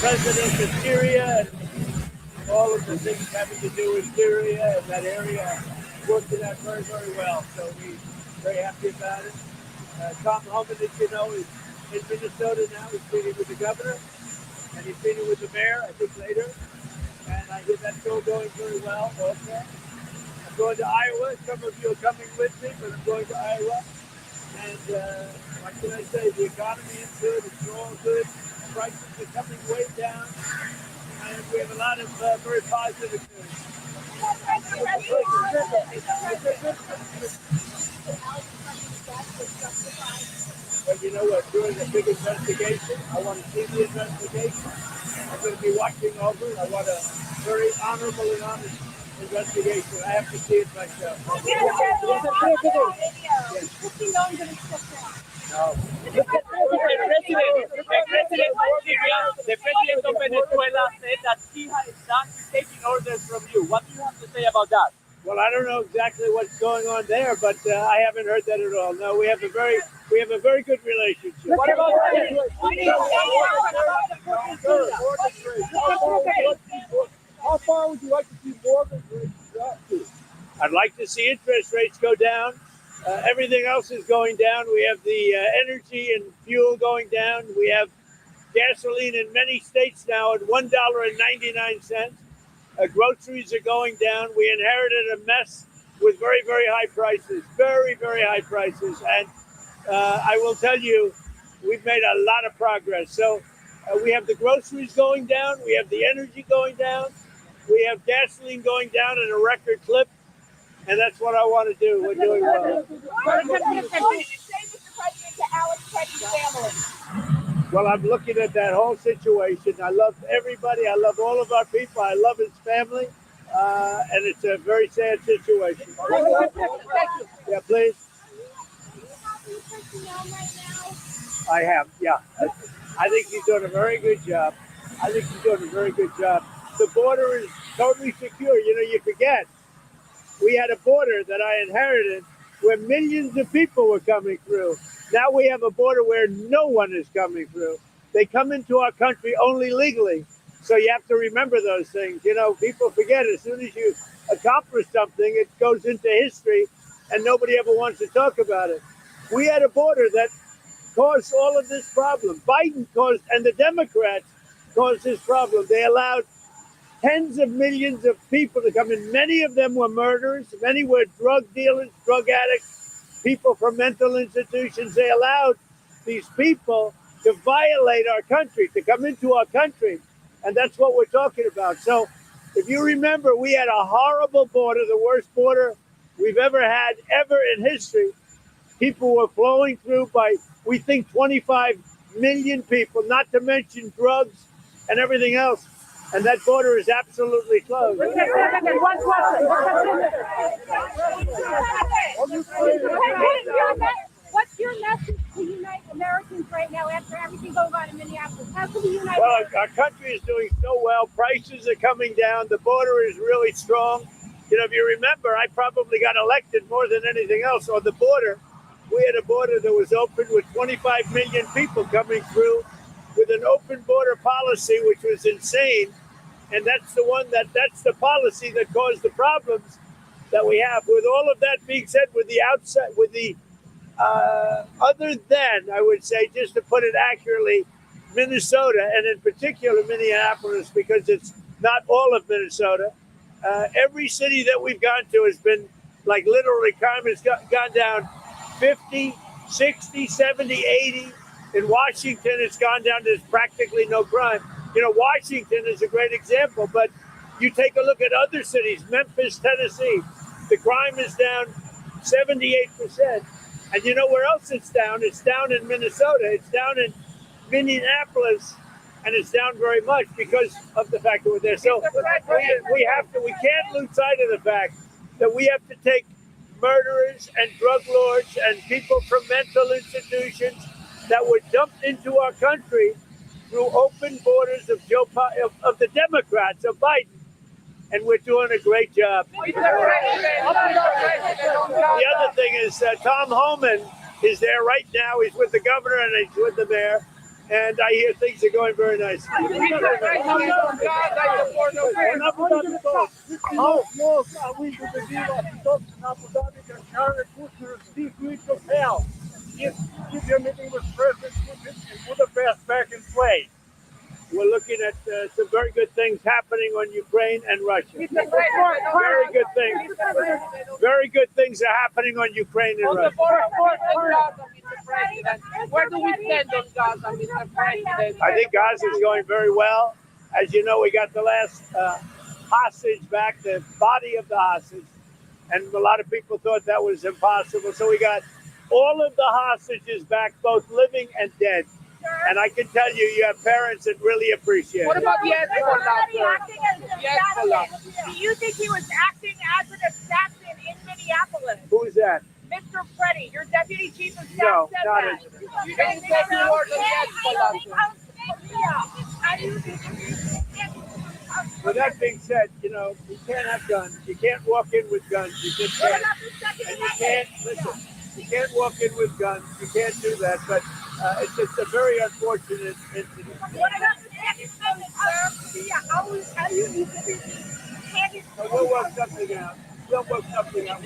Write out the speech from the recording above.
president of Syria and all of the things having to do with Syria and that area worked it out very, very well. So we're very happy about it. Tom Homan, as you know, is in Minnesota now. He's meeting with the governor and he's meeting with the mayor, I think, later. And I hear that's all going very well also. I'm going to Iowa. Some of you are coming with me, but I'm going to Iowa. And what can I say? The economy is good. It's all good. Prices are coming way down. And we have a lot of very positive news. But you know what? During the big investigation, I want to see the investigation. I'm going to be watching over it. I want a very honorable and honest investigation. I have to see it myself. No. The president of Venezuela said that he is not taking orders from you. What do you have to say about that? Well, I don't know exactly what's going on there, but I haven't heard that at all. No, we have a very good relationship. What about how far would you like to see mortgage rates drop to? I'd like to see interest rates go down. Everything else is going down. We have the energy and fuel going down. We have gasoline in many states now at $1.99. Groceries are going down. We inherited a mess with very, very high prices, very, very high prices. And I will tell you, we've made a lot of progress. So we have the groceries going down. We have the energy going down. We have gasoline going down at a record clip. And that's what I want to do. We're doing well. What did you say, Mr. President, to Alex Petty's family? Well, I'm looking at that whole situation. I love everybody. I love all of our people. I love his family. And it's a very sad situation. Yeah, please. I have, yeah. I think he's doing a very good job. The border is totally secure. You know, you forget. We had a border that I inherited where millions of people were coming through. Now we have a border where no one is coming through. They come into our country only legally. So you have to remember those things. You know, people forget as soon as you accomplish something, it goes into history and nobody ever wants to talk about it. We had a border that caused all of this problem. Biden caused, and the Democrats caused this problem. They allowed tens of millions of people to come in. Many of them were murderers. Many were drug dealers, drug addicts, people from mental institutions. They allowed these people to violate our country, to come into our country. And that's what we're talking about. So if you remember, we had a horrible border, the worst border we've ever had, ever in history. People were flowing through by, we think, 25 million people, not to mention drugs and everything else. And that border is absolutely closed. One question. What's your message to unite Americans right now after everything going on in Minneapolis? How can we unite? Well, our country is doing so well. Prices are coming down. The border is really strong. You know, if you remember, I probably got elected more than anything else on the border. We had a border that was open with 25 million people coming through, with an open border policy, which was insane. And that's the policy that caused the problems that we have. With all of that being said, other than, I would say, just to put it accurately, Minnesota, and in particular Minneapolis, because it's not all of Minnesota, every city that we've gone to has been, like, literally crime has gone down 50, 60, 70, 80. In Washington, it's gone down to practically no crime. You know, Washington is a great example, but you take a look at other cities, Memphis, Tennessee, the crime is down 78%. And you know where else it's down? It's down in Minnesota. It's down in Minneapolis, and it's down very much because of the fact that we're there. So we can't lose sight of the fact that we have to take murderers and drug lords and people from mental institutions that were dumped into our country through open borders of the Democrats, of Biden. And we're doing a great job. The other thing is Tom Homan is there right now. He's with the governor and he's with the mayor. and I hear things are going very nicely. How close are we to the deal of stocks in Abu Dhabi that Jared Kushner speak week of hell? If you're meeting with President Putin and Budapest back in play. We're looking at some very good things happening on Ukraine and Russia. Very good things. Very good things are happening on Ukraine and On the Russia. border of Gaza, Mr. President, where do we stand on Gaza, Mr. President? I think Gaza is going very well. As you know, we got the last hostage back, the body of the hostage, and a lot of people thought that was impossible. So we got all of the hostages back, both living and dead. And I can tell you, you have parents that really appreciate What it. about the Hezbollah, sir? Acting as an assassin. Do you think he was acting as an assassin in Minneapolis? Who is that? Mr. Preddy, your deputy chief of staff No, said not that. it. You didn't say the word on the Hezbollah, sir. With that being said, you know, you can't have guns. You can't walk in with guns. You just What can't. about the second And you can't, listen, you can't walk in with guns. You can't do that. But it's just a very unfortunate incident. What about the second amendment, sir? Yeah, how you need to be handed So we'll work something out. We'll work something out.